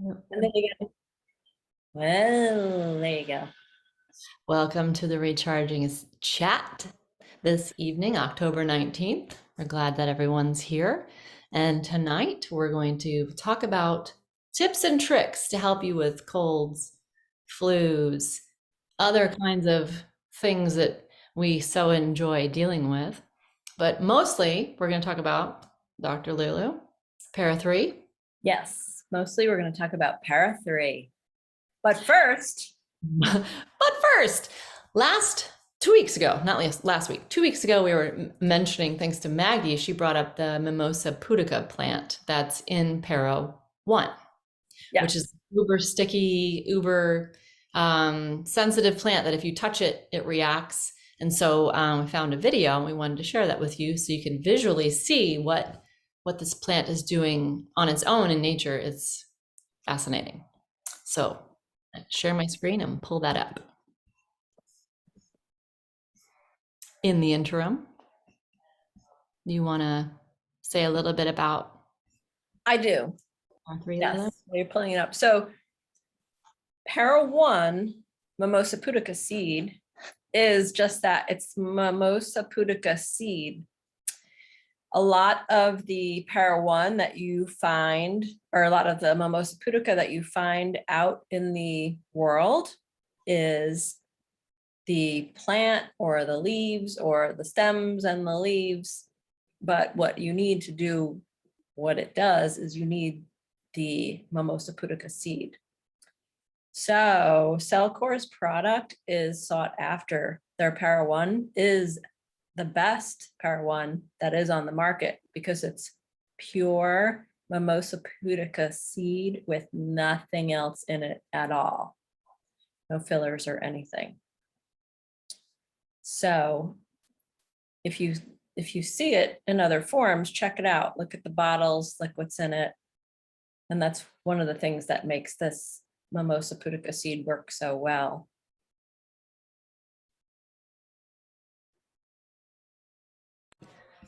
And then you go, well, there you go. Welcome to the Recharging Chat this evening, October 19th. We're glad that everyone's here. And tonight we're going to talk about tips and tricks to help you with colds, flus, other kinds of things that we so enjoy dealing with. But mostly we're going to talk about Dr. Lulu, Para 3. Yes, mostly we're going to talk about Para 3. But first, But first, last 2 weeks ago, not last week, 2 weeks ago, we were mentioning, thanks to Maggie, she brought up the Mimosa pudica plant that's in Para 1, yes. which is uber sticky, uber sensitive plant that if you touch it, it reacts. And so we found a video and we wanted to share that with you so you can visually see what this plant is doing on its own in nature. It's fascinating. So share my screen and pull that up. In the interim, you want to say a little bit about? I do. Yes, Lila? you're pulling it up. So Para 1, Mimosa pudica seed, is just that. It's Mimosa pudica seed. A lot of the Para 1 that you find, or a lot of the Mimosa pudica that you find out in the world, is the plant or the leaves or the stems and the leaves. But what you need to do, what it does, is you need the Mimosa pudica seed. So Cellcore's product is sought after. Their Para 1 is the best Para 1 that is on the market because it's pure Mimosa pudica seed with nothing else in it at all. No fillers or anything. So if you see it in other forms, check it out. Look at the bottles, look what's in it. And that's one of the things that makes this Mimosa pudica seed work so well.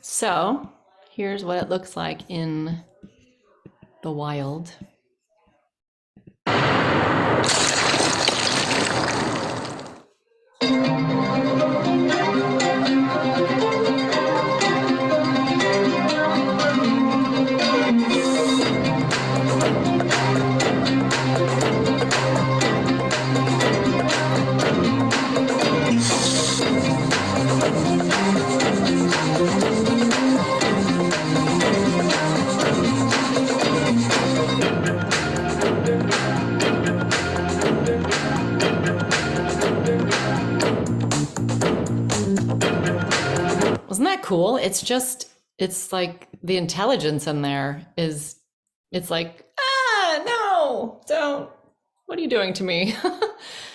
So here's what it looks like in the wild. Wasn't that cool? It's like the intelligence in there is, it's like, no, don't, what are you doing to me?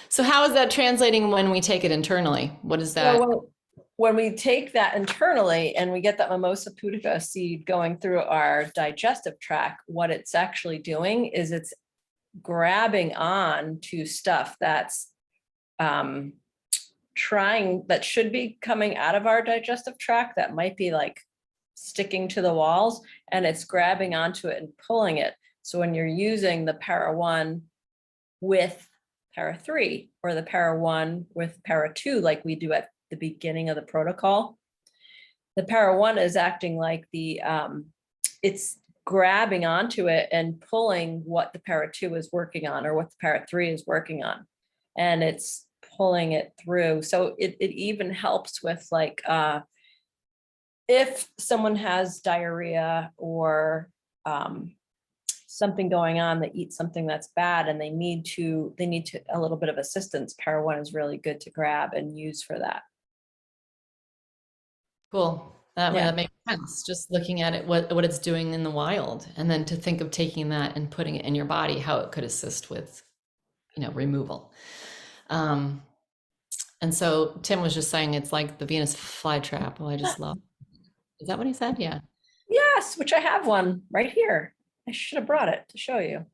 So how is that translating when we take it internally? What is that? So when we take that internally and we get that Mimosa pudica seed going through our digestive tract, what it's actually doing is it's grabbing on to stuff that's that should be coming out of our digestive tract that might be like sticking to the walls, and it's grabbing onto it and pulling it. So when you're using the Para 1 with Para 3 or the Para 1 with Para 2, like we do at the beginning of the protocol, the Para 1 is acting like it's grabbing onto it and pulling what the Para 2 is working on or what the Para 3 is working on. And it's pulling it through. So it even helps with like, if someone has diarrhea or something going on, they eat something that's bad and they need a little bit of assistance, Para 1 is really good to grab and use for that. Cool. That Yeah. makes sense. Just looking at it, what it's doing in the wild, and then to think of taking that and putting it in your body, how it could assist with, removal. And so Tim was just saying it's like the Venus flytrap. Well, I just love. Is that what he said? Yeah. Yes, which I have one right here. I should have brought it to show you.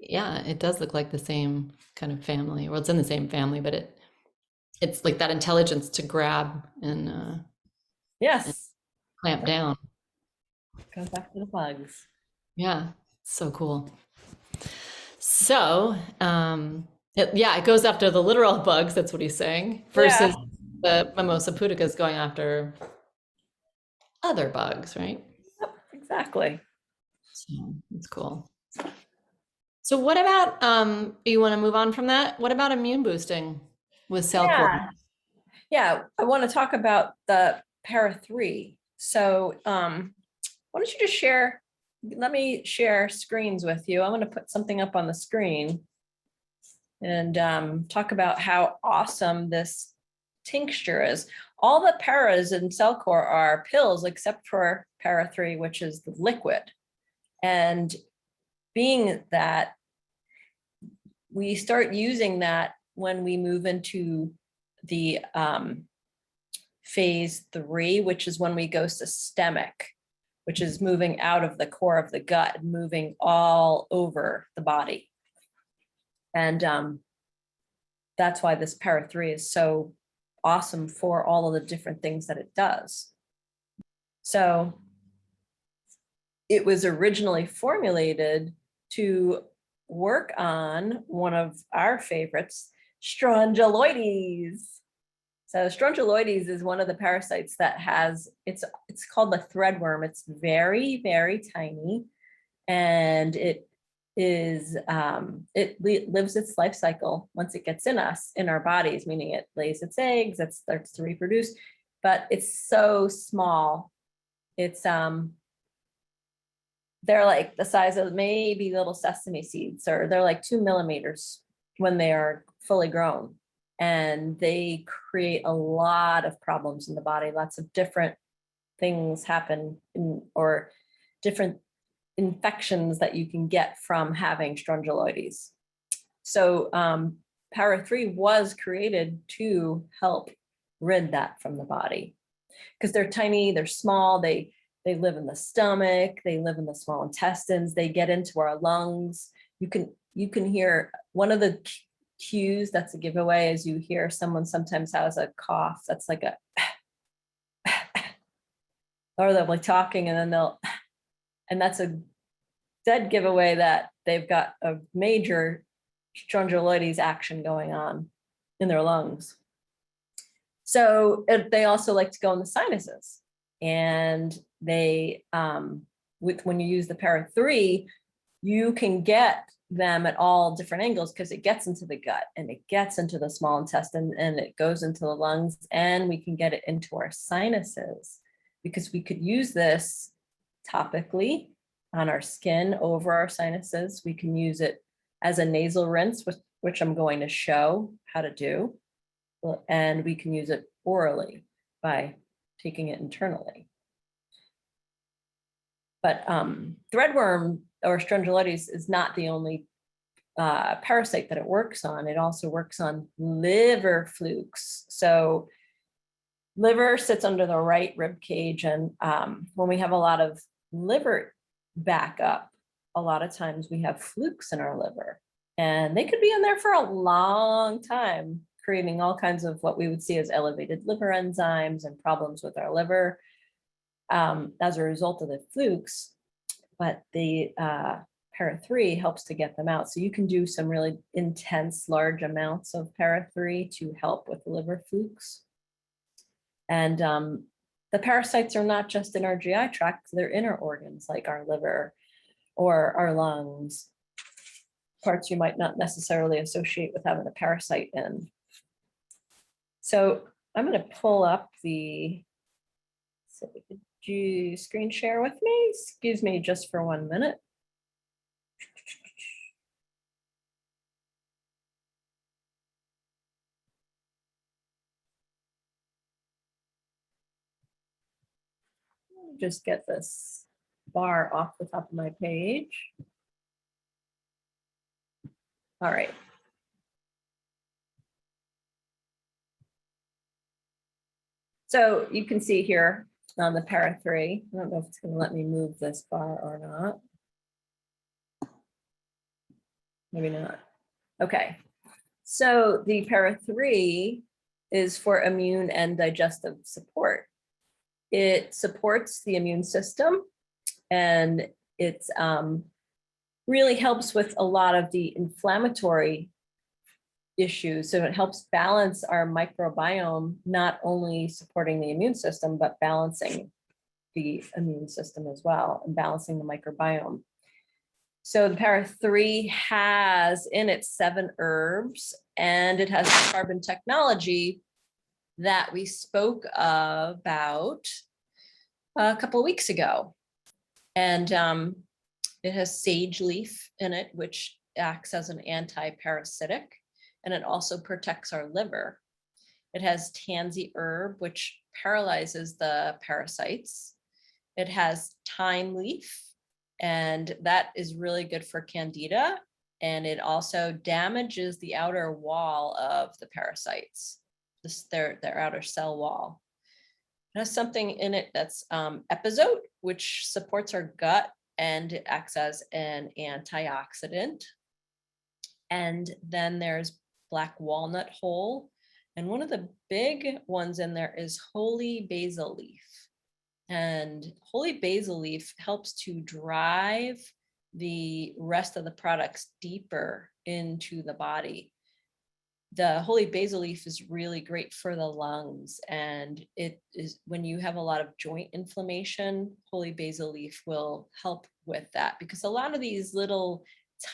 Yeah, it does look like the same kind of family. Well, it's in the same family, but it's like that intelligence to grab and Yes. clamp down. Goes back to the bugs. Yeah, so cool. So, it goes after the literal bugs, that's what he's saying, Yeah, versus the Mimosa pudica is going after other bugs, right? exactly. So it's cool. So what about, you want to move on from that? What about immune boosting with Cellcore? Yeah. Yeah, I want to talk about the para 3. So why don't you just share, let me share screens with you. I'm going to put something up on the screen and talk about how awesome this tincture is. All the paras in Cellcore are pills except for para 3, which is the liquid. And being that we start using that when we move into the phase 3, which is when we go systemic, which is moving out of the core of the gut and moving all over the body. And that's why this para 3 is so awesome for all of the different things that it does. So it was originally formulated to work on one of our favorites, strongyloides. So strongyloides is one of the parasites that has, it's called the threadworm. It's very, very tiny, and it is, lives its life cycle once it gets in us, in our bodies, meaning it lays its eggs, it starts to reproduce, but it's so small. It's, they're like the size of maybe little sesame seeds, or they're like 2 millimeters when they are fully grown. And they create a lot of problems in the body. Lots of different things happen or different infections that you can get from having strongyloides. So para 3 was created to help rid that from the body, because they're tiny, they're small, they live in the stomach, they live in the small intestines, they get into our lungs. You can hear one of the cues that's a giveaway is you hear someone sometimes has a cough that's like a or they're like talking and then and that's a dead giveaway that they've got a major strongyloides action going on in their lungs. So they also like to go in the sinuses, and they when you use the para 3, you can get them at all different angles because it gets into the gut and it gets into the small intestine and it goes into the lungs, and we can get it into our sinuses because we could use this topically on our skin over our sinuses. We can use it as a nasal rinse, which I'm going to show how to do. And we can use it orally by taking it internally. But threadworm or strongyloides is not the only parasite that it works on. It also works on liver flukes. So liver sits under the right rib cage, and when we have a lot of liver backup, a lot of times we have flukes in our liver, and they could be in there for a long time, creating all kinds of what we would see as elevated liver enzymes and problems with our liver as a result of the flukes. But the para 3 helps to get them out. So you can do some really intense, large amounts of para 3 to help with liver flukes. And the parasites are not just in our GI tract, they're in our organs like our liver or our lungs, parts you might not necessarily associate with having a parasite in. So I'm going to pull up the, so could you screen share with me? Excuse me just for 1 minute. Just get this bar off the top of my page. All right. So you can see here on the para 3, I don't know if it's going to let me move this bar or not. Maybe not. Okay. So the para 3 is for immune and digestive support. It supports the immune system, and it's really helps with a lot of the inflammatory issues. So it helps balance our microbiome, not only supporting the immune system, but balancing the immune system as well and balancing the microbiome. So the para 3 has in it 7 herbs, and it has the carbon technology that we spoke about a couple of weeks ago. And it has sage leaf in it, which acts as an anti-parasitic, and it also protects our liver. It has tansy herb, which paralyzes the parasites. It has thyme leaf, and that is really good for candida. And it also damages the outer wall of the parasites, their outer cell wall. It has something in it that's epizote, which supports our gut, and it acts as an antioxidant. And then there's black walnut hull. And one of the big ones in there is holy basil leaf. And holy basil leaf helps to drive the rest of the products deeper into the body. The holy basil leaf is really great for the lungs, and it is when you have a lot of joint inflammation, holy basil leaf will help with that, because a lot of these little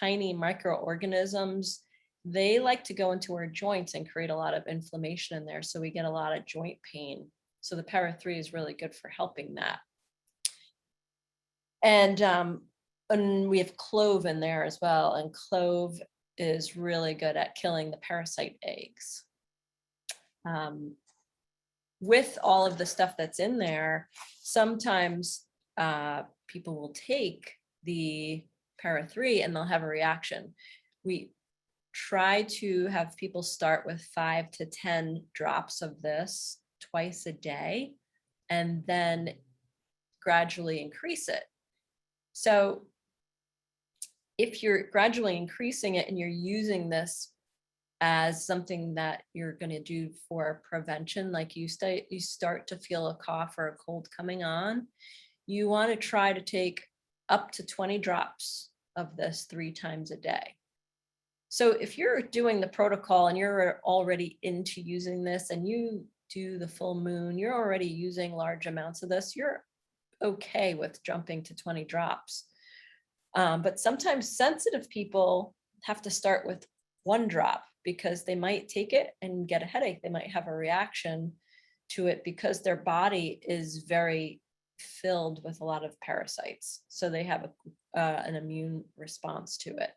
tiny microorganisms, they like to go into our joints and create a lot of inflammation in there, so we get a lot of joint pain. So the para 3 is really good for helping that. And we have clove in there as well, and clove is really good at killing the parasite eggs. With all of the stuff that's in there, sometimes people will take the para 3 and they'll have a reaction. We try to have people start with 5 to 10 drops of this twice a day, and then gradually increase it. So if you're gradually increasing it and you're using this as something that you're going to do for prevention, like you start to feel a cough or a cold coming on, you want to try to take up to 20 drops of this 3 times a day. So if you're doing the protocol and you're already into using this, and you do the full moon, you're already using large amounts of this, you're okay with jumping to 20 drops. But sometimes sensitive people have to start with 1 drop, because they might take it and get a headache. They might have a reaction to it because their body is very filled with a lot of parasites. So they have an immune response to it.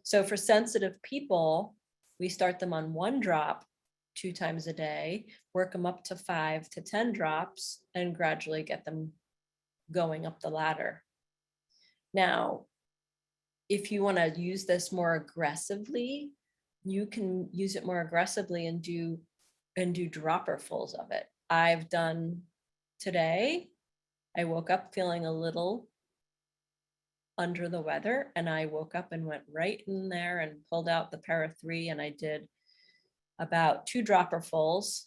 So for sensitive people, we start them on 1 drop 2 times a day, work them up to 5 to 10 drops, and gradually get them going up the ladder. Now, if you want to use this more aggressively, you can use it more aggressively and do dropperfuls of it. I've done today, I woke up feeling a little under the weather, and I woke up and went right in there and pulled out the para 3, and I did about 2 dropperfuls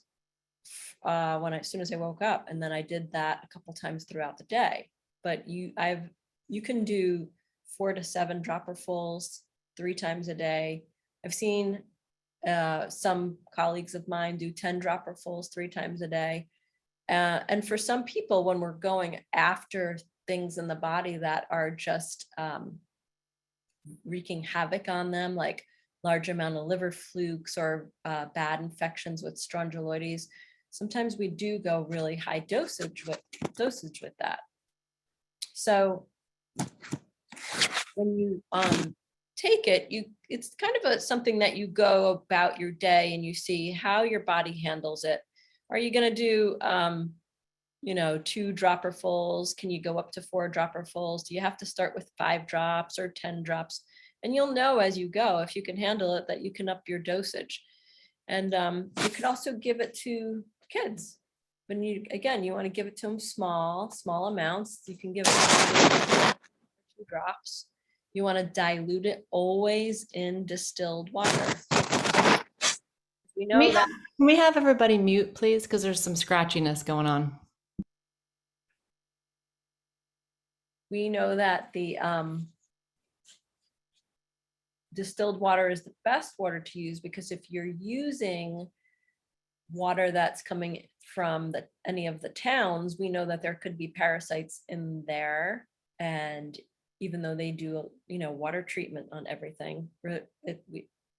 as soon as I woke up, and then I did that a couple times throughout the day. But you can do 4 to 7 dropperfuls 3 times a day. I've seen some colleagues of mine do 10 dropperfuls 3 times a day. And for some people, when we're going after things in the body that are just wreaking havoc on them, like large amount of liver flukes or bad infections with strongyloides, sometimes we do go really high dosage with that. So when you take it, it's kind of something that you go about your day and you see how your body handles it. Are you going to do 2 dropperfuls? Can you go up to 4 dropperfuls? Do you have to start with 5 drops or 10 drops? And you'll know as you go, if you can handle it, that you can up your dosage. And you could also give it to kids. When you want to give it to them small amounts. You can give it 2 drops. You want to dilute it always in distilled water. We know Can we have everybody mute, please? Because there's some scratchiness going on. We know that the distilled water is the best water to use, because if you're using water that's coming from any of the towns, we know that there could be parasites in there. And even though they do, water treatment on everything,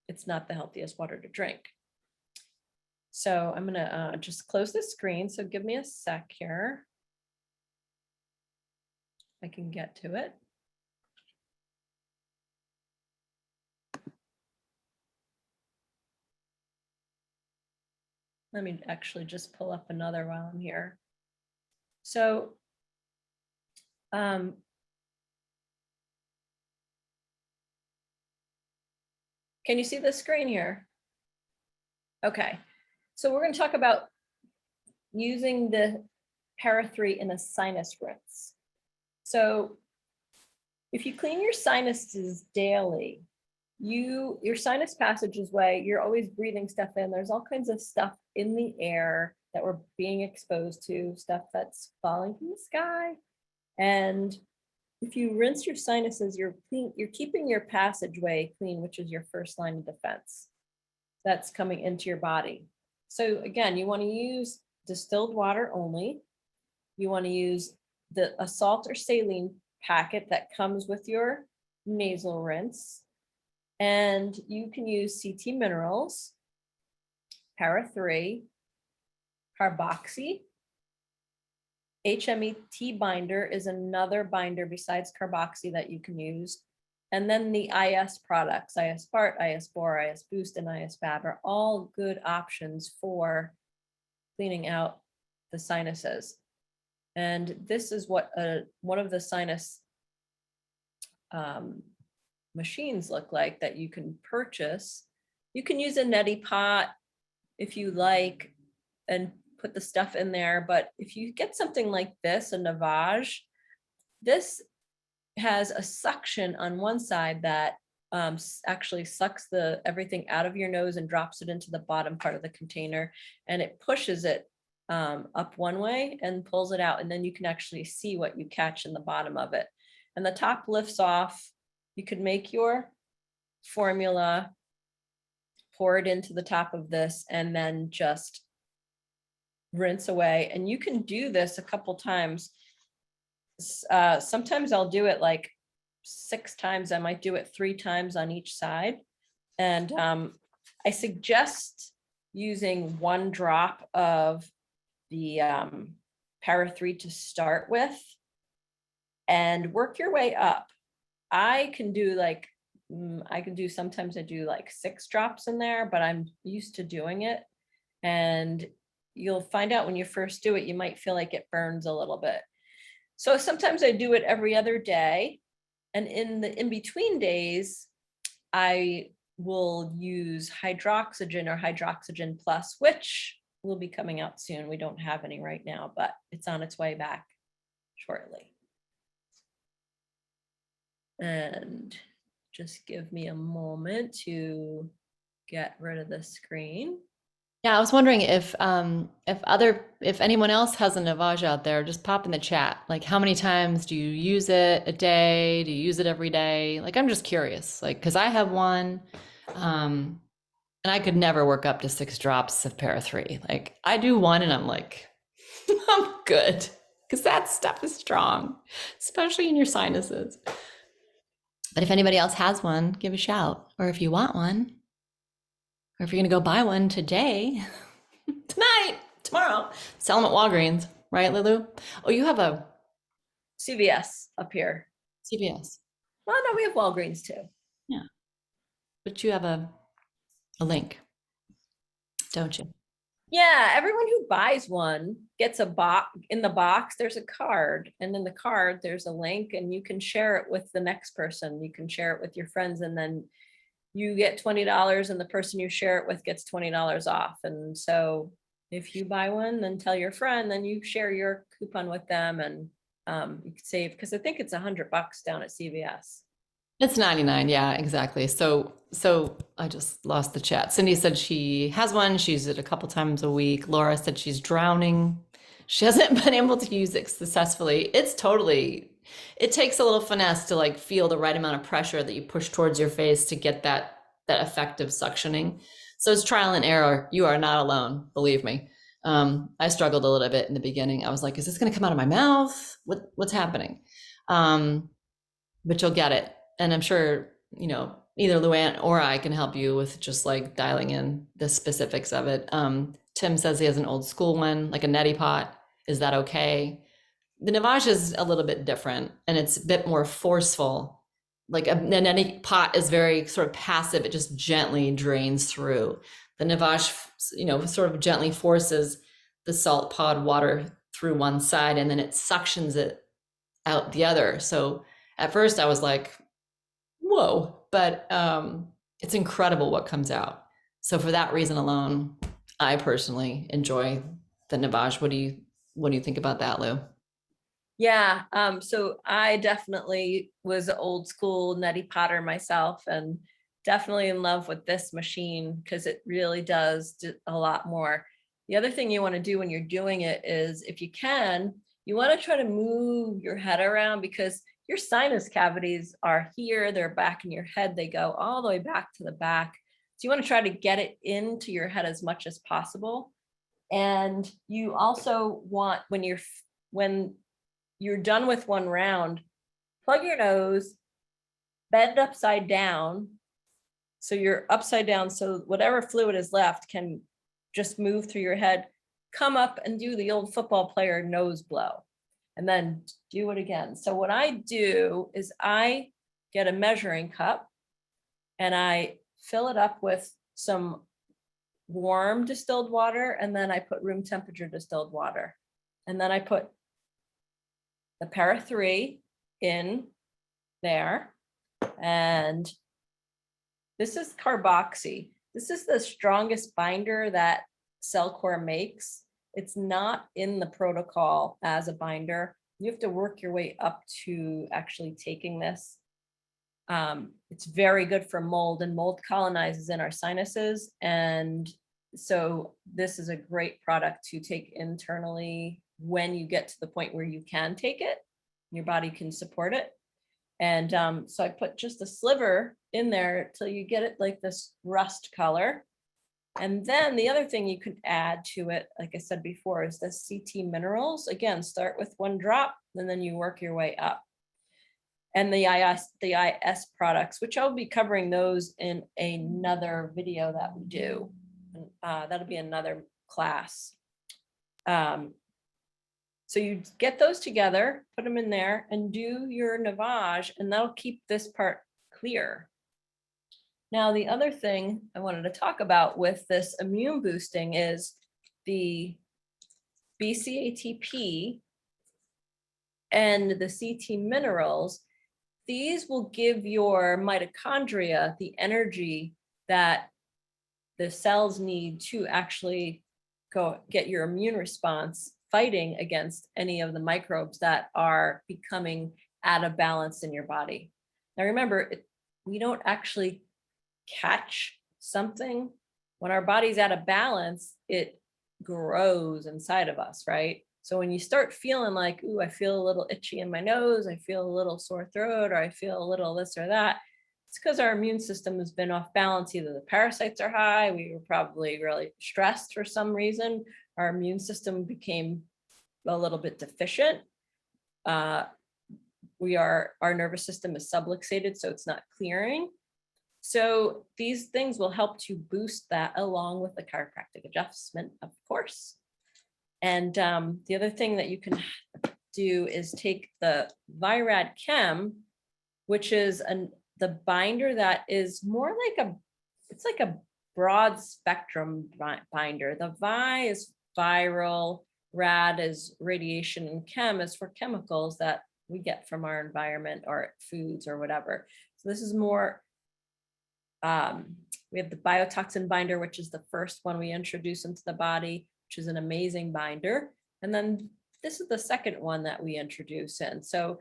it's not the healthiest water to drink. So I'm gonna just close the screen. So give me a sec here. I can get to it. Let me actually just pull up another while I'm here. So can you see the screen here? Okay, so we're going to talk about using the para-3 in a sinus rinse. So if you clean your sinuses daily, your sinus passageway, you're always breathing stuff in. There's all kinds of stuff in the air that we're being exposed to, stuff that's falling from the sky. And if you rinse your sinuses, you're keeping your passageway clean, which is your first line of defense that's coming into your body. So again, you want to use distilled water only. You want to use a salt or saline packet that comes with your nasal rinse. And you can use CT minerals, para-3, carboxy. HMET binder is another binder besides carboxy that you can use. And then the IS products, IS Fart, IS Bore, IS Boost, and IS Fab are all good options for cleaning out the sinuses. And this is what one of the sinus machines look like that you can purchase. You can use a neti pot if you like and put the stuff in there, but if you get something like this, a Navage, this has a suction on one side that actually sucks everything out of your nose and drops it into the bottom part of the container, and it pushes it up one way and pulls it out, and then you can actually see what you catch in the bottom of it. And the top lifts off. You could make your formula, pour it into the top of this, and then just rinse away. And you can do this a couple times. Sometimes I'll do it like 6 times. I might do it 3 times on each side. And I suggest using 1 drop of the para-3 to start with and work your way up. I can do sometimes I do like 6 drops in there, but I'm used to doing it. And you'll find out when you first do it, you might feel like it burns a little bit. So sometimes I do it every other day. And in the in-between days, I will use hydroxygen or hydroxygen plus, which will be coming out soon. We don't have any right now, but it's on its way back shortly. And just give me a moment to get rid of the screen. Yeah, I was wondering if anyone else has a Navage out there, just pop in the chat. Like, how many times do you use it a day? Do you use it every day? Like, I'm just curious. Like, because I have one, and I could never work up to 6 drops of para-3. Like, I do 1, and I'm like, I'm good, because that stuff is strong, especially in your sinuses. But if anybody else has one, give a shout. Or if you want one, or if you're gonna go buy one today, tonight, tomorrow, sell them at Walgreens, right, Lulu? Oh, you have a CVS up here. CVS. Well, no, we have Walgreens too. Yeah, but you have a link, don't you? Yeah, everyone who buys one gets a box. In the box, there's a card, and in the card, there's a link, and you can share it with the next person. You can share it with your friends, and then you get $20, and the person you share it with gets $20 off. And so if you buy one, then tell your friend, then you share your coupon with them, and you can save, because I think it's $100 down at CVS. It's 99, yeah, exactly. So I just lost the chat. Cindy said she has one. She uses it a couple times a week. Laura said she's drowning. She hasn't been able to use it successfully. It's totally, It takes a little finesse to like feel the right amount of pressure that you push towards your face to get that effective suctioning. So it's trial and error. You are not alone, believe me. I struggled a little bit in the beginning. I was like, is this going to come out of my mouth? What's happening? But you'll get it. And I'm sure, either LuAnn or I can help you with just like dialing in the specifics of it. Tim says he has an old school one, like a neti pot. Is that okay? The Navage is a little bit different and it's a bit more forceful. Like a neti pot is very sort of passive. It just gently drains through. The Navage, sort of gently forces the salt pod water through one side and then it suctions it out the other. So at first I was like, whoa, but it's incredible what comes out. So for that reason alone, I personally enjoy the Navage. What do you think about that, Lou? Yeah, so I definitely was an old school neti potter myself, and definitely in love with this machine because it really does a lot more. The other thing you want to do when you're doing it is, if you can, you want to try to move your head around because your sinus cavities are here, they're back in your head, they go all the way back to the back. So you want to try to get it into your head as much as possible. And you also want, when you're done with one round, plug your nose, bend upside down. So you're upside down, so whatever fluid is left can just move through your head, come up and do the old football player nose blow, and then do it again. So what I do is I get a measuring cup and I fill it up with some warm distilled water, and then I put room temperature distilled water. And then I put the para 3 in there. And this is carboxy. This is the strongest binder that Cellcore makes. It's not in the protocol as a binder. You have to work your way up to actually taking this. It's very good for mold, and mold colonizes in our sinuses. And so this is a great product to take internally when you get to the point where you can take it, your body can support it. And so I put just a sliver in there till you get it like this rust color. And then the other thing you could add to it, like I said before, is the CT minerals. Again, start with 1 drop, and then you work your way up. And the IS products, which I'll be covering those in another video that we do. That'll be another class. So you get those together, put them in there, and do your Navage, and that'll keep this part clear. Now, the other thing I wanted to talk about with this immune boosting is the BCATP and the CT minerals. These will give your mitochondria the energy that the cells need to actually go get your immune response fighting against any of the microbes that are becoming out of balance in your body. Now, remember, we don't actually catch something. When our body's out of balance, it grows inside of us, right? So when you start feeling like, ooh, I feel a little itchy in my nose, I feel a little sore throat, or I feel a little this or that, it's because our immune system has been off balance. Either the parasites are high, we were probably really stressed for some reason, our immune system became a little bit deficient. Our nervous system is subluxated, so it's not clearing. So these things will help to boost that, along with the chiropractic adjustment, of course. And the other thing that you can do is take the Virad Chem, which is the binder that is more like it's like a broad spectrum binder. The Vi is viral, Rad is radiation, and Chem is for chemicals that we get from our environment or foods or whatever. So this is more, we have the biotoxin binder, which is the first one we introduce into the body, which is an amazing binder. And then this is the second one that we introduce in. So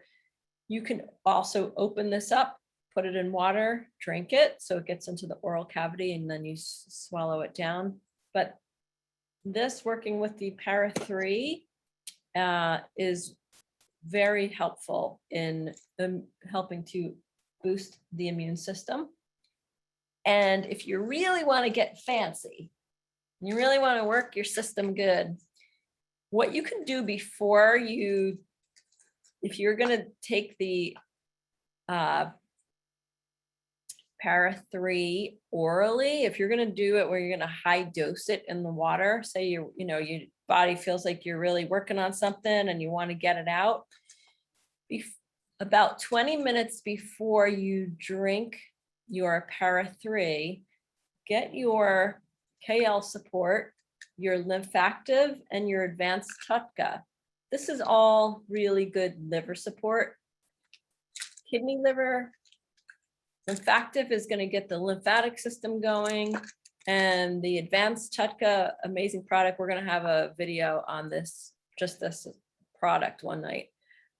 you can also open this up, put it in water, drink it, so it gets into the oral cavity, and then you swallow it down. But this, working with the para 3, is very helpful in helping to boost the immune system. And if you really want to get fancy, you really want to work your system good, what you can do before you, if you're going to take the para 3 orally, if you're going to do it where you're going to high dose it in the water, say your body feels like you're really working on something and you want to get it out, about 20 minutes before you drink your para 3, get your KL support, your Lymphactive, and your advanced Tutka. This is all really good liver support. Kidney liver, Lymphactive is going to get the lymphatic system going, and the advanced Tutka, amazing product. We're going to have a video on this, just this product one night.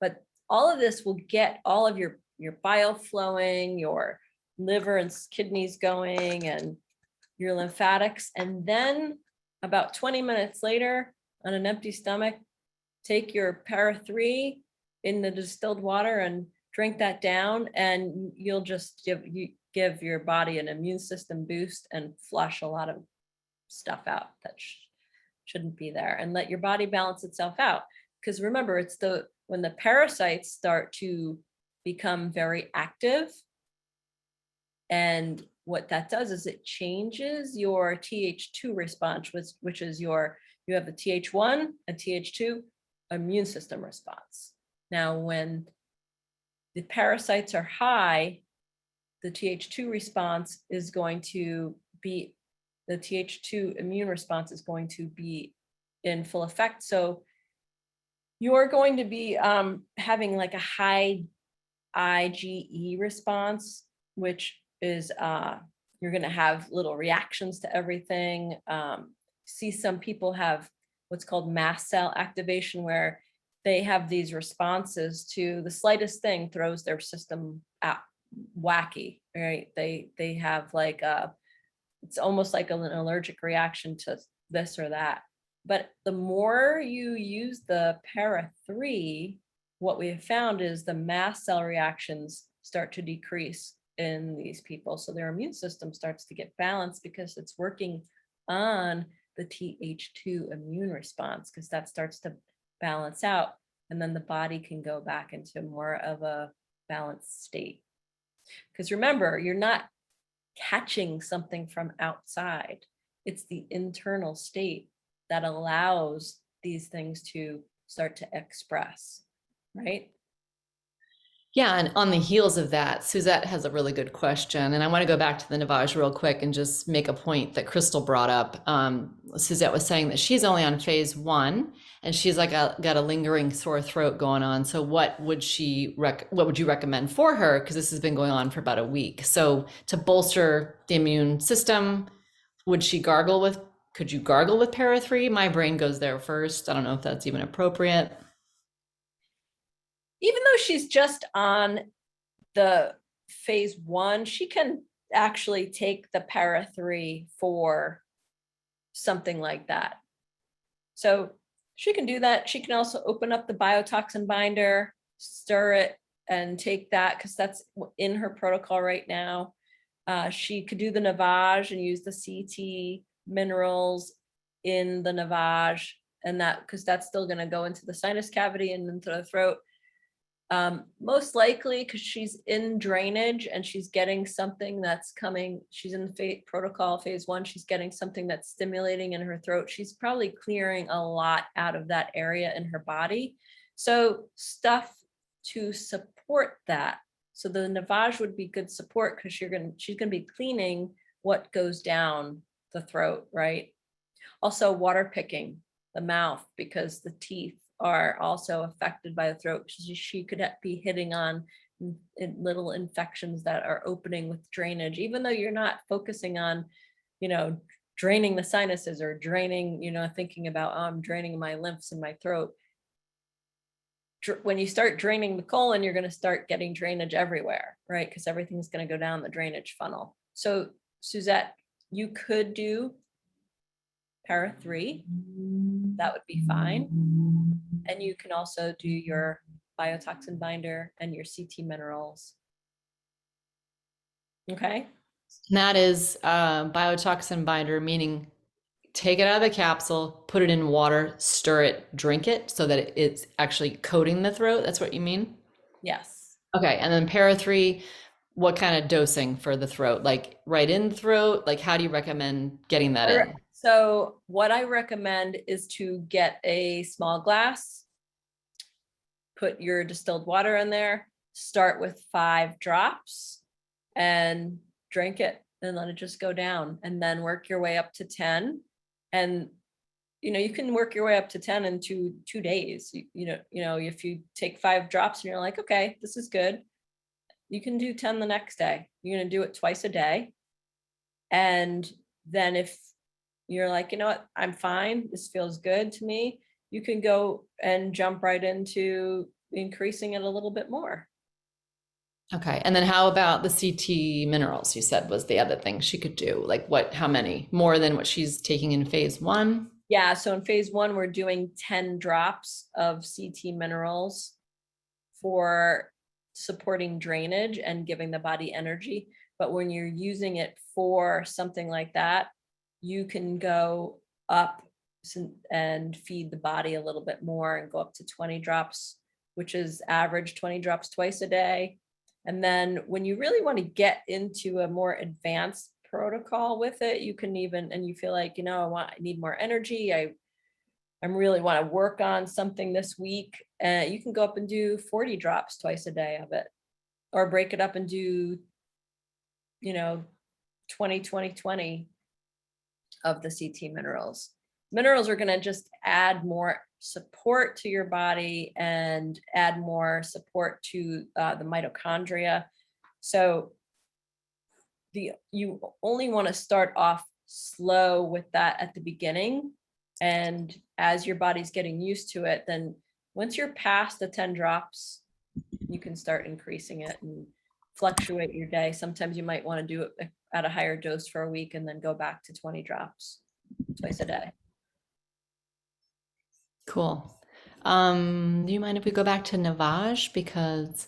But all of this will get all of your bile flowing, your liver and kidneys going, and your lymphatics. And then about 20 minutes later, on an empty stomach, take your para 3 in the distilled water and drink that down, and you'll just give your body an immune system boost and flush a lot of stuff out that shouldn't be there, and let your body balance itself out. Because remember, it's when the parasites start to become very active, and what that does is it changes your Th2 response, which is you have the Th1 and Th2 immune system response. Now, when the parasites are high, the Th2 response is going to be, the Th2 immune response is going to be in full effect. So you're going to be having like a high IgE response, which is you're going to have little reactions to everything. See, some people have what's called mast cell activation, where they have these responses to the slightest thing throws their system out wacky, right? They have like it's almost like an allergic reaction to this or that. But the more you use the para 3, what we have found is the mast cell reactions start to decrease in these people. So their immune system starts to get balanced because it's working on the Th2 immune response, because that starts to balance out, and then the body can go back into more of a balanced state. Because remember, you're not catching something from outside. It's the internal state that allows these things to start to express, right? Yeah, and on the heels of that, Suzette has a really good question. And I want to go back to the Navage real quick and just make a point that Crystal brought up. Suzette was saying that she's only on phase 1 and she's like got a lingering sore throat going on. So what would you recommend for her? Because this has been going on for about a week. So to bolster the immune system, could you gargle with para 3? My brain goes there first. I don't know if that's even appropriate. Even though she's just on the phase 1, she can actually take the para 3 for something like that. So she can do that. She can also open up the biotoxin binder, stir it, and take that, because that's in her protocol right now. She could do the Navage and use the CT minerals in the Navage, and that, because that's still going to go into the sinus cavity and into the throat. Most likely because she's in drainage and she's getting something that's coming. She's in the protocol phase 1. She's getting something that's stimulating in her throat. She's probably clearing a lot out of that area in her body. So stuff to support that. So the Navage would be good support, because she's gonna be cleaning what goes down the throat, right? Also water picking the mouth, because the teeth are also affected by the throat. She could be hitting on little infections that are opening with drainage, even though you're not focusing on, draining the sinuses or draining, thinking about, oh, I'm draining my lymphs in my throat. When you start draining the colon, you're going to start getting drainage everywhere, right? Because everything's going to go down the drainage funnel. So Suzette, you could do para 3. That would be fine. And you can also do your biotoxin binder, and your CT minerals. Okay. And that is biotoxin binder, meaning take it out of the capsule, put it in water, stir it, drink it so that it's actually coating the throat. That's what you mean? Yes. Okay. And then para 3, what kind of dosing for the throat? Like right in the throat? Like how do you recommend getting that in? So what I recommend is to get a small glass, put your distilled water in there, start with 5 drops and drink it and let it just go down, and then work your way up to 10. And you can work your way up to 10 in 2 days. If you take 5 drops and you're like, okay, this is good, you can do 10 the next day. You're going to do it twice a day. And then if you're like, you know what, I'm fine, this feels good to me, you can go and jump right into increasing it a little bit more. Okay. And then how about the CT minerals you said was the other thing she could do? Like what, how many? More than what she's taking in phase 1? Yeah, so in phase 1, we're doing 10 drops of CT minerals for supporting drainage and giving the body energy. But when you're using it for something like that, you can go up and feed the body a little bit more and go up to 20 drops, which is average 20 drops twice a day. And then when you really want to get into a more advanced protocol with it, you can even, and you feel like, I need more energy, I really want to work on something this week, you can go up and do 40 drops twice a day of it, or break it up and do 20 20 20 of the CT minerals. Minerals are going to just add more support to your body and add more support to the mitochondria. So you only want to start off slow with that at the beginning. And as your body's getting used to it, then once you're past the 10 drops, you can start increasing it and fluctuate your day. Sometimes you might want to do it at a higher dose for a week and then go back to 20 drops twice a day. Cool. Do you mind if we go back to Navage? Because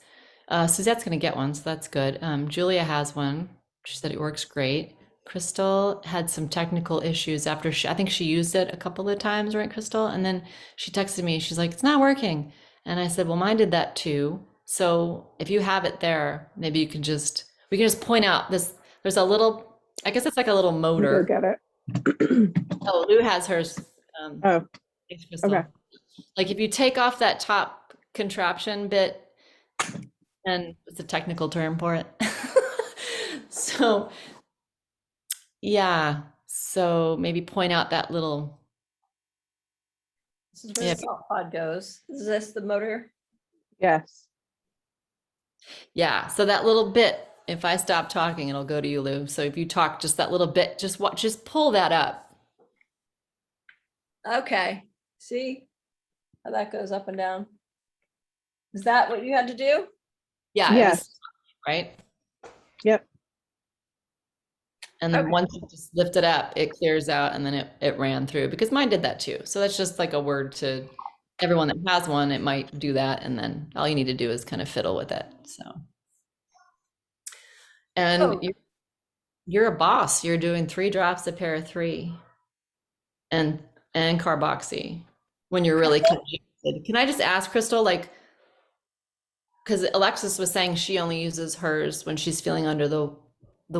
Suzette's going to get one, so that's good. Julia has one. She said it works great. Crystal had some technical issues after I think she used it a couple of times, right, Crystal? And then she texted me. She's like, it's not working. And I said, well, mine did that too. So if you have it there, maybe we can just point out this. There's a little, I guess it's like a little motor. Go get it. Oh, Lou has hers. Oh, Thanks, Crystal. okay. Like if you take off that top contraption bit, and it's a technical term for it. So yeah, so maybe point out that little. This is where the salt pod goes. Is this the motor? Yes. Yeah, so that little bit, if I stop talking, it'll go to you, Lou. So if you talk just that little bit, just pull that up. Okay. See how that goes up and down? Is that what you had to do? Yeah, Yes. right? Yep. And then Okay. once you just lift it up, it clears out and then it ran through, because mine did that too. So that's just like a word to everyone that has one, it might do that. And then all you need to do is kind of fiddle with it. So, and Oh. you're a boss. You're doing 3 drops of para 3 and carboxy when you're really congested. Can I just ask Crystal, like, because Alexis was saying she only uses hers when she's feeling under the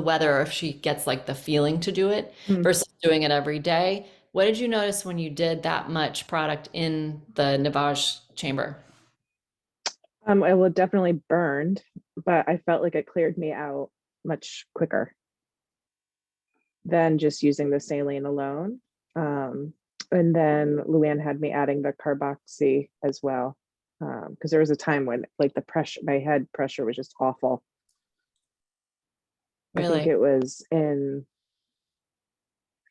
weather, or if she gets like the feeling to do it versus doing it every day. What did you notice when you did that much product in the Navage chamber? It will definitely burned, but I felt like it cleared me out much quicker than just using the saline alone. And then LuAnn had me adding the carboxy as well, because there was a time when like the pressure, my head pressure was just awful. Really? I think it was in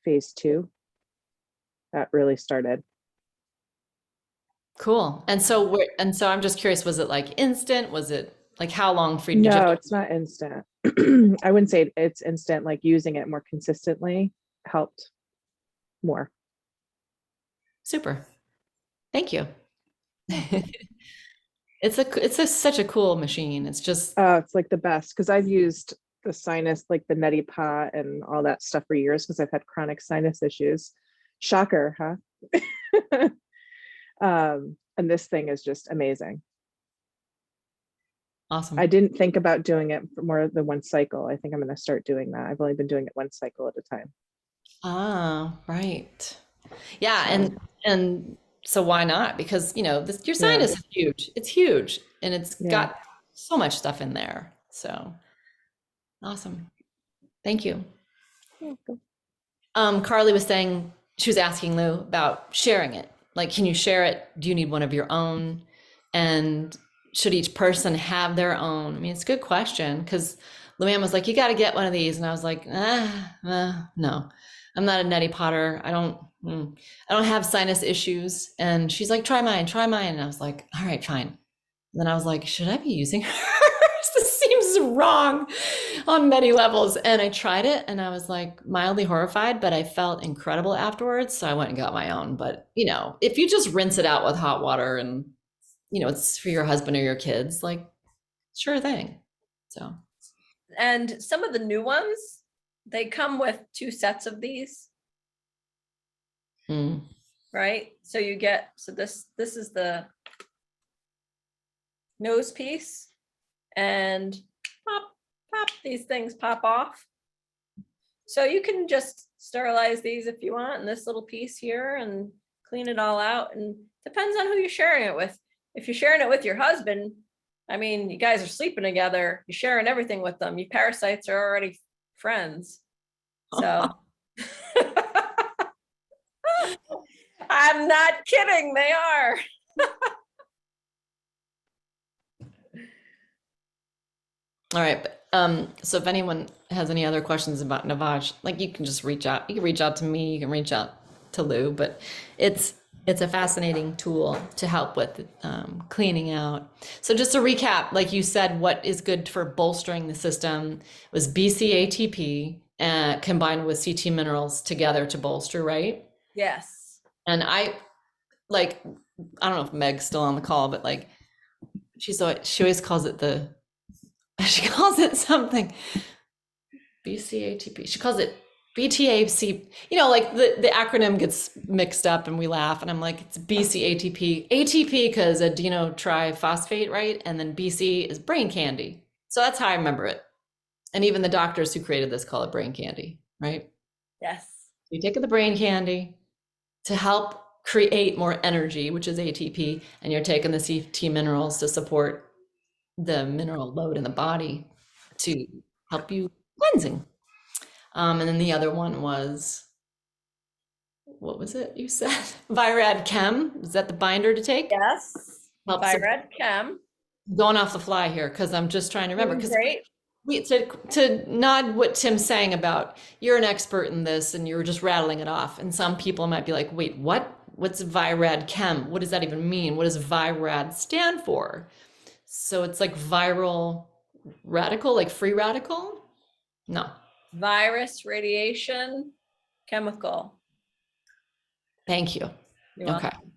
phase 2 that really started. Cool. And so I'm just curious, was it like instant? Was it like how long for you? No, it's not instant. I wouldn't say it's instant. Like using it more consistently helped more. Super. Thank you. It's such a cool machine. It's just, It's like the best because I've used the sinus, like the neti pot and all that stuff for years because I've had chronic sinus issues. Shocker, huh? And this thing is just amazing. awesome. I didn't think about doing it for more than one cycle. I think I'm going to start doing that. I've only been doing it one cycle at a time. Ah, right. Yeah, So and so why not? Because, your yeah, sinus is huge. It's huge, and it's yeah. got so much stuff in there. So awesome. Thank you. Carly was saying, she was asking Lou about sharing it. Like, can you share it? Do you need one of your own? And should each person have their own? I mean, it's a good question because LuAnn was like, you got to get one of these. And I was like, no, I'm not a neti potter. I don't have sinus issues. And she's like, try mine, try mine. And I was like, all right, fine. And then I was like, should I be using hers? This seems wrong on many levels. And I tried it and I was like mildly horrified, but I felt incredible afterwards. So I went and got my own. But, if you just rinse it out with hot water and, it's for your husband or your kids, like, sure thing. So, And some of the new ones, they come with 2 sets of these, mm, right? So this is the nose piece, and pop, these things pop off. So you can just sterilize these if you want in this little piece here and clean it all out, and depends on who you're sharing it with. If you're sharing it with your husband, I mean, you guys are sleeping together, you're sharing everything with them. You parasites are already friends. So I'm not kidding, they are. all right. So if anyone has any other questions about Navage, like you can just reach out. You can reach out to me, you can reach out to Lou, but it's a fascinating tool to help with cleaning out. So just to recap, like you said, what is good for bolstering the system was BCATP combined with CT minerals together to bolster, right? Yes. And I don't know if Meg's still on the call, but like she always calls it she calls it something BCATP. She calls it BTAC. Like the acronym gets mixed up and we laugh. And I'm like, it's BCATP. ATP because adeno triphosphate, right? And then BC is brain candy. So that's how I remember it. And even the doctors who created this call it brain candy, right? Yes. You take the brain candy to help create more energy, which is ATP, and you're taking the CT minerals to support the mineral load in the body to help you cleansing. And then the other one was, what was it you said? Virad Chem. Is that the binder to take? Yes. Helps Virad Chem. going off the fly here because I'm just trying to remember. Because Great. to nod what Tim's saying about you're an expert in this and you're just rattling it off. And some people might be like, wait, what? What's Virad Chem? What does that even mean? What does Virad stand for? So it's like viral radical, like free radical? No. Virus, radiation, chemical. Thank you. You're Okay. welcome.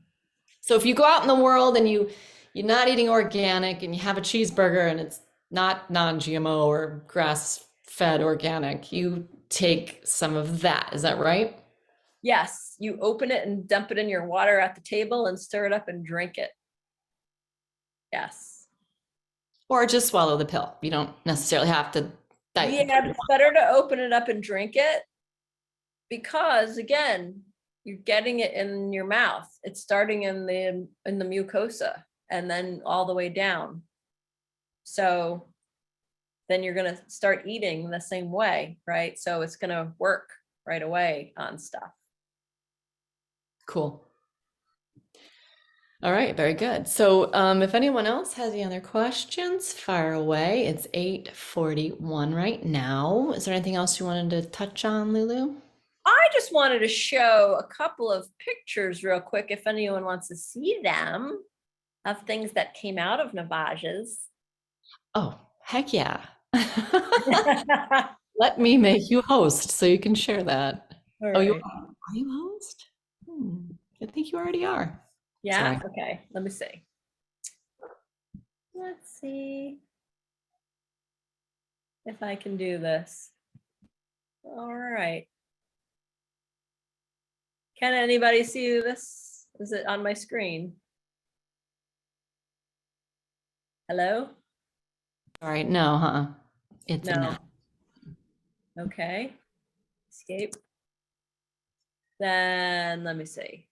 So if you go out in the world and you're not eating organic and you have a cheeseburger and it's not non-GMO or grass-fed organic, you take some of that. Is that right? Yes, you open it and dump it in your water at the table and stir it up and drink it. Yes. Or just swallow the pill. You don't necessarily have to. Yeah, it's better to open it up and drink it because again, you're getting it in your mouth. It's starting in the mucosa and then all the way down. So then you're going to start eating the same way, right? So it's going to work right away on stuff. Cool. All right, very good. So if anyone else has any other questions, fire away. It's 8:41 right now. Is there anything else you wanted to touch on, Lulu? I just wanted to show a couple of pictures real quick if anyone wants to see them of things that came out of Navages. Oh, heck yeah. Let me make you host so you can share that. All Oh, you right. are you host? I think you already are. Yeah, Sorry. okay, let me see. Let's see if I can do this. All right. Can anybody see this? Is it on my screen? Hello? All right, no, huh? It's a No. no. Okay. Escape. Then let me see.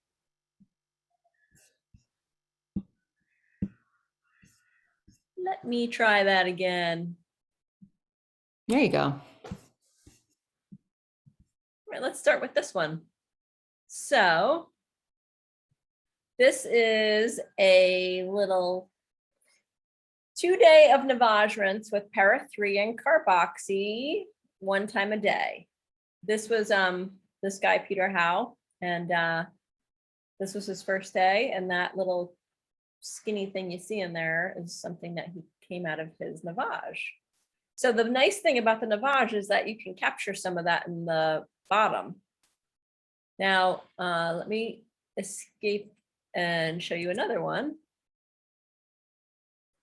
Let me try that again. There you go. All right, let's start with this one. So this is a little 2-day of Navage rinse with para 3 and carboxy 1 time a day. This was this guy Peter Howe, and this was his first day, and that little skinny thing you see in there is something that he came out of his Navage. So the nice thing about the Navage is that you can capture some of that in the bottom. Now, let me escape and show you another one.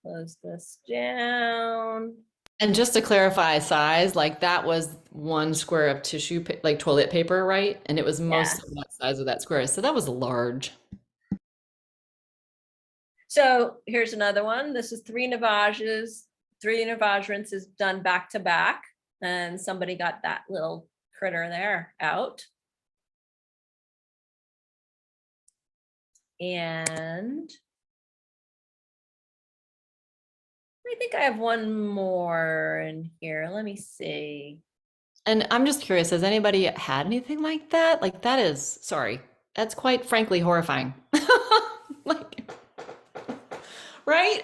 Close this down. And just to clarify size, like that was 1 square of tissue, like toilet paper, right? And it was most of that size of that square. So that was large. So here's another one. This is 3 Navages, 3 Navage rinses done back to back. And somebody got that little critter there out. And I think I have one more in here. Let me see. And I'm just curious, has anybody had anything like that? Like that is, sorry, that's quite frankly horrifying. Like, right?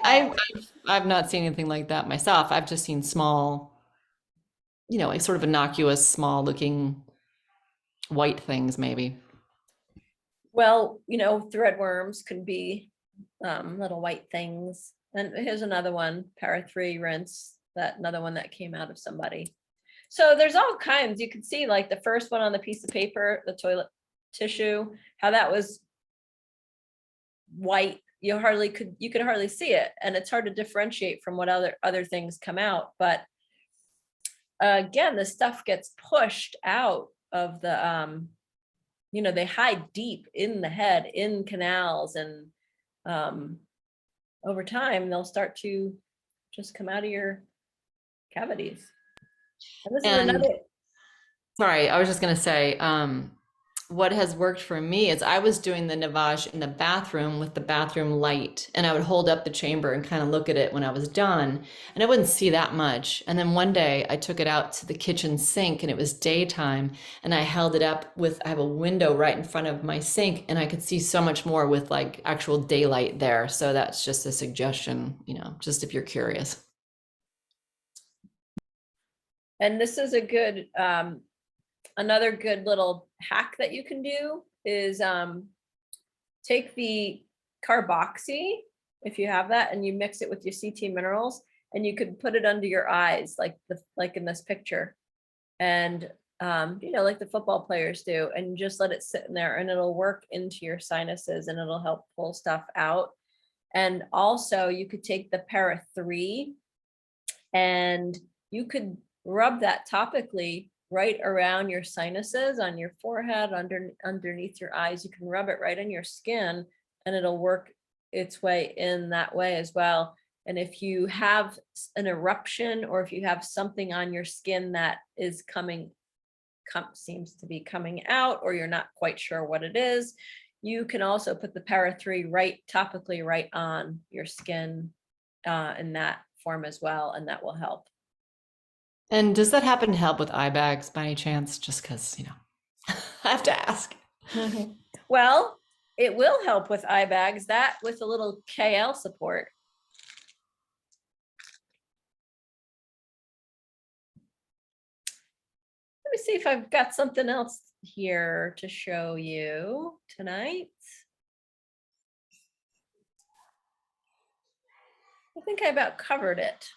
I've not seen anything like that myself. I've just seen small, you know, like sort of innocuous, small looking white things maybe. Well, you know, threadworms could be little white things. And here's another one, para 3 rinse, that another one that came out of somebody. So there's all kinds. You can see like the first one on the piece of paper, the toilet tissue, how that was white. You could hardly see it. And it's hard to differentiate from what other things come out. But again, the stuff gets pushed out of the, you know, they hide deep in the head, in canals, and over time, they'll start to just come out of your cavities. And this is And another. sorry, I was just gonna say, what has worked for me is I was doing the Navage in the bathroom with the bathroom light, and I would hold up the chamber and kind of look at it when I was done, and I wouldn't see that much. And then one day I took it out to the kitchen sink, and it was daytime, and I held it up I have a window right in front of my sink, and I could see so much more with like actual daylight there. So that's just a suggestion, you know, just if you're curious. And this is a good, another good little hack that you can do is take the carboxy, if you have that, and you mix it with your CT minerals, and you could put it under your eyes, like in this picture, and you know, like the football players do, and just let it sit in there, and it'll work into your sinuses, and it'll help pull stuff out. And also, you could take the para 3, and you could rub that topically right around your sinuses, on your forehead, underneath your eyes. You can rub it right in your skin, and it'll work its way in that way as well. And if you have an eruption, or if you have something on your skin that is seems to be coming out, or you're not quite sure what it is, you can also put the para 3 right topically right on your skin in that form as well, and that will help. And does that happen to help with eye bags by any chance? Just because, you know, I have to ask. Well, it will help with eye bags, that with a little KL support. Let me see if I've got something else here to show you tonight. I think I about covered it.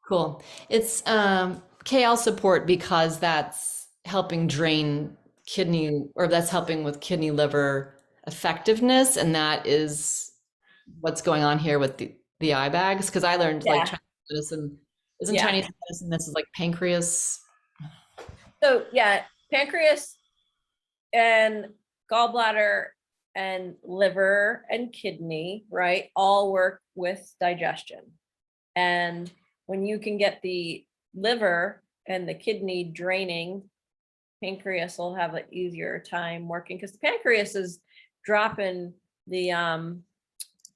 Cool. It's KL support because that's helping drain kidney, or that's helping with kidney liver effectiveness, and that is what's going on here with the eye bags? Because I learned like Yeah. Chinese medicine, isn't Yeah. Chinese medicine, this is like pancreas. So yeah, pancreas and gallbladder and liver and kidney, right, all work with digestion. And when you can get the liver and the kidney draining, pancreas will have an easier time working, because the pancreas is dropping the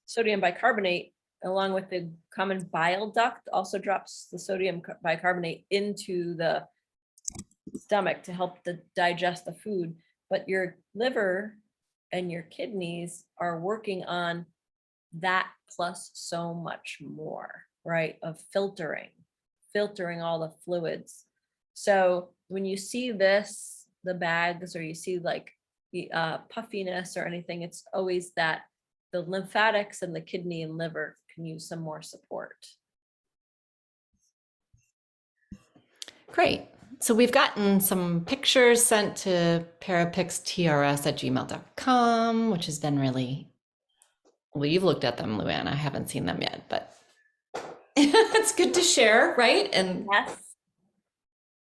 sodium bicarbonate along with the common bile duct, also drops the sodium bicarbonate into the stomach to help to digest the food. But your liver and your kidneys are working on that plus so much more, right? Of filtering all the fluids. So when you see this, the bags, or you see like the puffiness or anything, it's always that the lymphatics and the kidney and liver can use some more support. Great. So we've gotten some pictures sent to parapixtrs@gmail.com, which has been really, well, you've looked at them, LuAnn. I haven't seen them yet, but it's good to share, right? And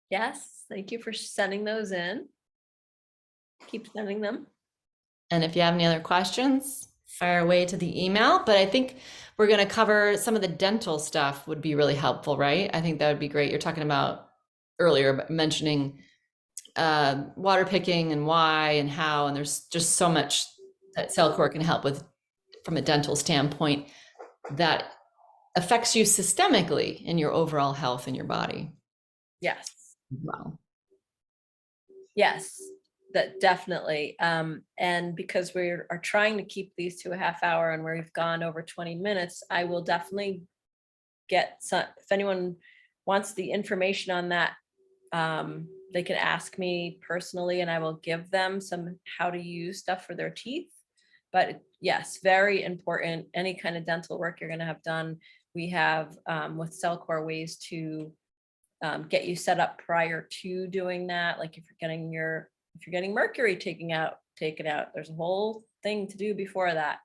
Yes, thank you for sending those in. Keep sending them. and if you have any other questions, fire away to the email. But I think we're going to cover some of the dental stuff would be really helpful, right? I think that would be great. You're talking about earlier mentioning water picking and why and how, and there's just so much that Cellcore can help with from a dental standpoint that affects you systemically in your overall health in your body. Yes. Wow. Yes, that definitely. And because we are trying to keep these to a half hour and we've gone over 20 minutes, I will definitely get some, if anyone wants the information on that, they can ask me personally and I will give them some how to use stuff for their teeth. But yes, very important. Any kind of dental work you're going to have done, we have with Cellcore ways to get you set up prior to doing that. Like if you're getting mercury taken out, there's a whole thing to do before that.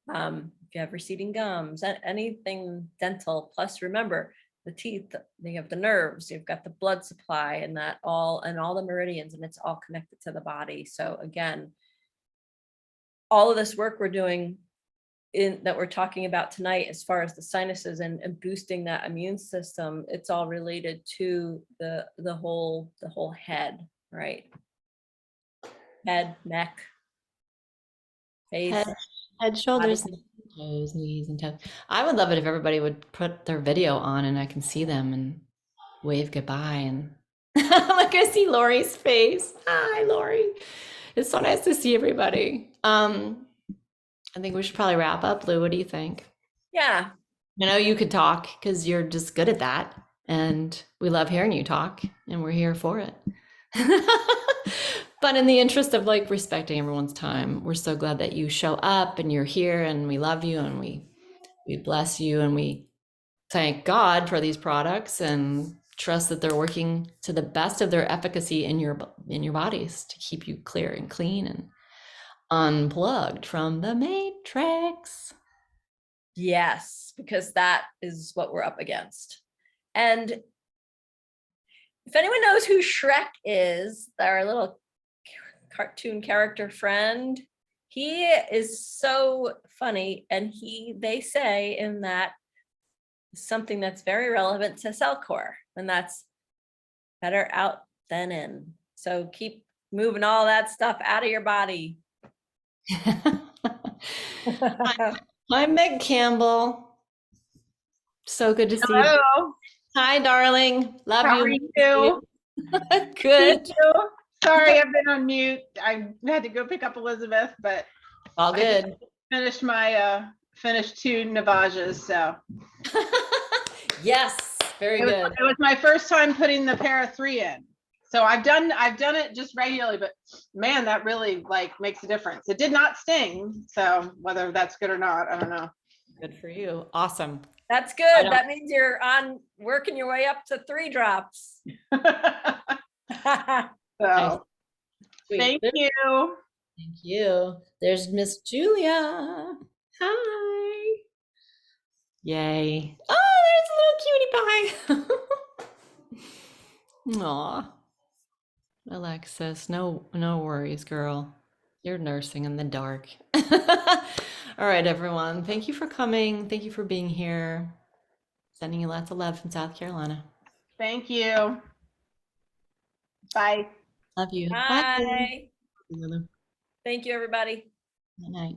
If you have receding gums, anything dental, plus remember the teeth, you have the nerves, you've got the blood supply and all the meridians, and it's all connected to the body. So again, all of this work we're doing that we're talking about tonight, as far as the sinuses and boosting that immune system, it's all related to the whole head, right? Head, neck, face. Head, shoulders, toes, knees, and toes. I would love it if everybody would put their video on and I can see them and wave goodbye. And like I see Lori's face. Hi, Lori. It's so nice to see everybody. I think we should probably wrap up. Lou, what do you think? Yeah. I know you could talk because you're just good at that. And we love hearing you talk and we're here for it. But in the interest of like respecting everyone's time, we're so glad that you show up and you're here and we love you and we bless you and we thank God for these products and trust that they're working to the best of their efficacy in your bodies to keep you clear and clean and unplugged from the matrix. Yes, because that is what we're up against. And if anyone knows who Shrek is, our little cartoon character friend, he is so funny. And they say in that something that's very relevant to Cellcore, and that's better out than in. So keep moving all that stuff out of your body. Hi, Meg Campbell. So good to see you. Hello. Hi, darling. Love How you. are you? Good. Sorry, I've been on mute. I had to go pick up Elizabeth, but All good. finished my finished 2 Navajas. So Yes, very good. it was my first time putting the para 3 in. So I've done it just regularly, but man, that really like makes a difference. It did not sting, so whether that's good or not, I don't know. Good for you. Awesome. That's good. That means you're working your way up to 3 drops. So Sweet. thank you. Thank you. There's Miss Julia. Hi. Yay. Oh, there's a little cutie pie. Aw. Alexis, no worries, girl. You're nursing in the dark. All right, everyone. Thank you for coming. Thank you for being here. Sending you lots of love from South Carolina. Thank you. Bye. Love you. Bye. Lulu. Thank you, everybody. Good night.